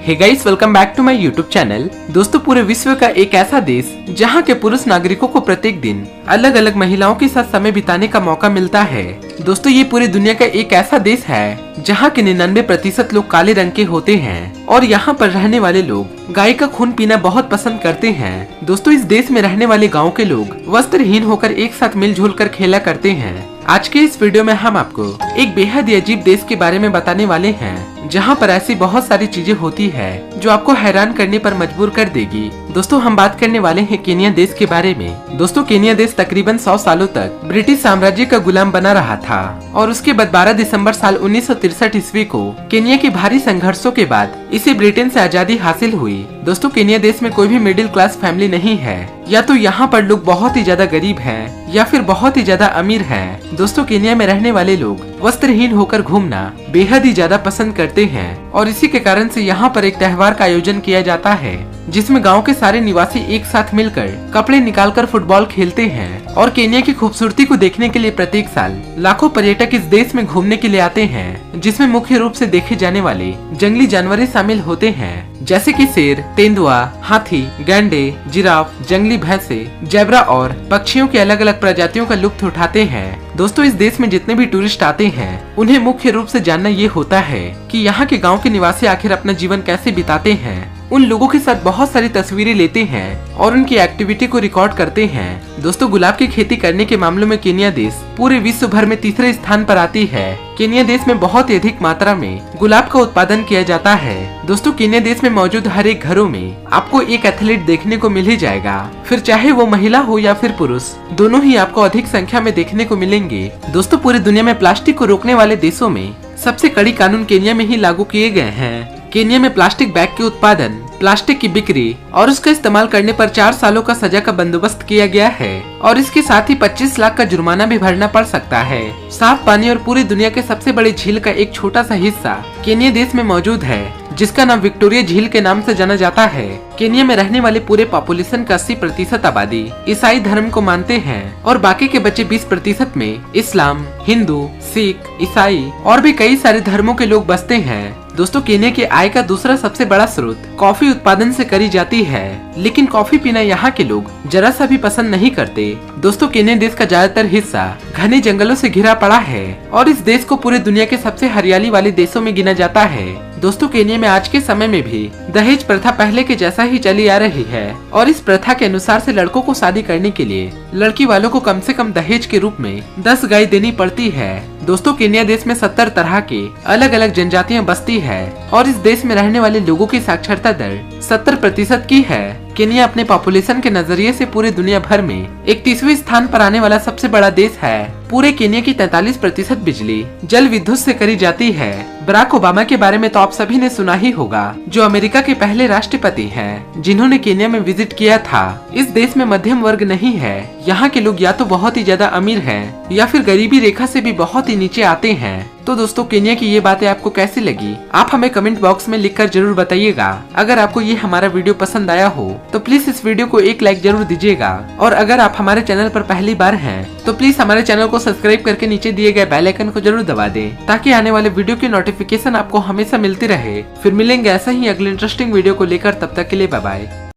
Hey guys, welcome back to my YouTube channel. दोस्तों, पूरे विश्व का एक ऐसा देश जहां के पुरुष नागरिकों को प्रत्येक दिन अलग अलग महिलाओं के साथ समय बिताने का मौका मिलता है। दोस्तों, ये पूरी दुनिया का एक ऐसा देश है जहां के 99% लोग काले रंग के होते हैं और यहाँ पर रहने वाले लोग गाय का खून पीना बहुत पसंद करते हैं। दोस्तों, इस देश में रहने वाले गाँव के लोग वस्त्रहीन होकर एक साथ मिलजुल कर खेला करते हैं। आज के इस वीडियो में हम आपको एक बेहद ही अजीब देश के बारे में बताने वाले हैं जहां पर ऐसी बहुत सारी चीजें होती है जो आपको हैरान करने पर मजबूर कर देगी। दोस्तों, हम बात करने वाले हैं केनिया देश के बारे में। दोस्तों, केनिया देश तकरीबन 100 सालों तक ब्रिटिश साम्राज्य का गुलाम बना रहा था और उसके बाद 12 दिसंबर साल 1963 ईस्वी को केनिया के भारी संघर्षों के बाद इसे ब्रिटेन से आजादी हासिल हुई। दोस्तों, केनिया देश में कोई भी मिडिल क्लास फैमिली नहीं है। या तो यहाँ पर लोग बहुत ही ज्यादा गरीब हैं या फिर बहुत ही ज्यादा अमीर हैं। दोस्तों, केनिया में रहने वाले लोग वस्त्रहीन होकर घूमना बेहद ही ज्यादा पसंद करते हैं और इसी के कारण से यहाँ पर एक त्योहार का आयोजन किया जाता है जिसमें गांव के सारे निवासी एक साथ मिलकर कपड़े निकालकर फुटबॉल खेलते हैं। और केनिया की खूबसूरती को देखने के लिए प्रत्येक साल लाखों पर्यटक इस देश में घूमने के लिए आते हैं, जिसमें मुख्य रूप से देखे जाने वाले जंगली जानवर शामिल होते हैं जैसे कि शेर, तेंदुआ, हाथी, गैंडे, जिराफ, जंगली भैंसे, जेब्रा और पक्षियों की अलग अलग प्रजातियों का लुत्फ उठाते हैं। दोस्तों, इस देश में जितने भी टूरिस्ट आते हैं उन्हें मुख्य रूप से जानना ये होता है कि यहाँ के गांव के निवासी आखिर अपना जीवन कैसे बिताते हैं। उन लोगों के साथ बहुत सारी तस्वीरें लेते हैं और उनकी एक्टिविटी को रिकॉर्ड करते हैं। दोस्तों, गुलाब की खेती करने के मामलों में केनिया देश पूरे विश्व भर में तीसरे स्थान पर आती है। केनिया देश में बहुत ही अधिक मात्रा में गुलाब का उत्पादन किया जाता है। दोस्तों, केनिया देश में मौजूद हर एक घरों में आपको एक एथलीट देखने को मिल ही जाएगा, फिर चाहे वो महिला हो या फिर पुरुष, दोनों ही आपको अधिक संख्या में देखने को मिलेंगे। दोस्तों, पूरी दुनिया में प्लास्टिक को रोकने वाले देशों में सबसे कड़ी कानून केनिया में ही लागू किए गए हैं। केनिया में प्लास्टिक बैग के उत्पादन, प्लास्टिक की बिक्री और उसका इस्तेमाल करने पर 4 सालों का सजा का बंदोबस्त किया गया है और इसके साथ ही 25 लाख का जुर्माना भी भरना पड़ सकता है। साफ पानी और पूरी दुनिया के सबसे बड़े झील का एक छोटा सा हिस्सा केनिया देश में मौजूद है जिसका नाम विक्टोरिया झील के नाम से जाना जाता है। केनिया में रहने वाले पूरे पॉपुलेशन का 80% आबादी ईसाई धर्म को मानते हैं और बाकी के बचे 20% में इस्लाम, हिंदू, सिख, ईसाई और भी कई सारे धर्मों के लोग बसते हैं। दोस्तों, केनिया के आय का दूसरा सबसे बड़ा स्रोत कॉफी उत्पादन से करी जाती है, लेकिन कॉफी पीना यहाँ के लोग जरा सा भी पसंद नहीं करते। दोस्तों, केनिया देश का ज्यादातर हिस्सा घने जंगलों से घिरा पड़ा है और इस देश को पूरे दुनिया के सबसे हरियाली वाले देशों में गिना जाता है। दोस्तों, केनिया में आज के समय में भी दहेज प्रथा पहले के जैसा ही चली आ रही है और इस प्रथा के अनुसार से लड़कों को शादी करने के लिए लड़की वालों को कम से कम दहेज के रूप में 10 गाय देनी पड़ती है। दोस्तों, केनिया देश में 70 तरह के अलग अलग जनजातियां बसती है और इस देश में रहने वाले लोगों की साक्षरता दर 70% की है। केनिया अपने पॉपुलेशन के नजरिए से पूरे दुनिया भर में 31वें स्थान पर आने वाला सबसे बड़ा देश है। पूरे केनिया की 43% बिजली जल विद्युत से करी जाती है। बराक ओबामा के बारे में तो आप सभी ने सुना ही होगा, जो अमेरिका के पहले राष्ट्रपति हैं, जिन्होंने केनिया में विजिट किया था। इस देश में मध्यम वर्ग नहीं है। यहाँ के लोग या तो बहुत ही ज्यादा अमीर हैं या फिर गरीबी रेखा से भी बहुत ही नीचे आते हैं। तो दोस्तों, केनिया की ये बातें आपको कैसी लगी, आप हमें कमेंट बॉक्स में लिखकर जरूर बताइएगा। अगर आपको ये हमारा वीडियो पसंद आया हो तो प्लीज इस वीडियो को एक लाइक जरूर दीजिएगा और अगर आप हमारे चैनल पर पहली बार हैं तो प्लीज हमारे चैनल को सब्सक्राइब करके नीचे दिए गए बेल आइकन को जरूर दबा दें ताकि आने वाले वीडियो की नोटिफिकेशन आपको हमेशा मिलती रहे। फिर मिलेंगे ऐसा ही अगले इंटरेस्टिंग वीडियो को लेकर, तब तक के लिए बाय बाय।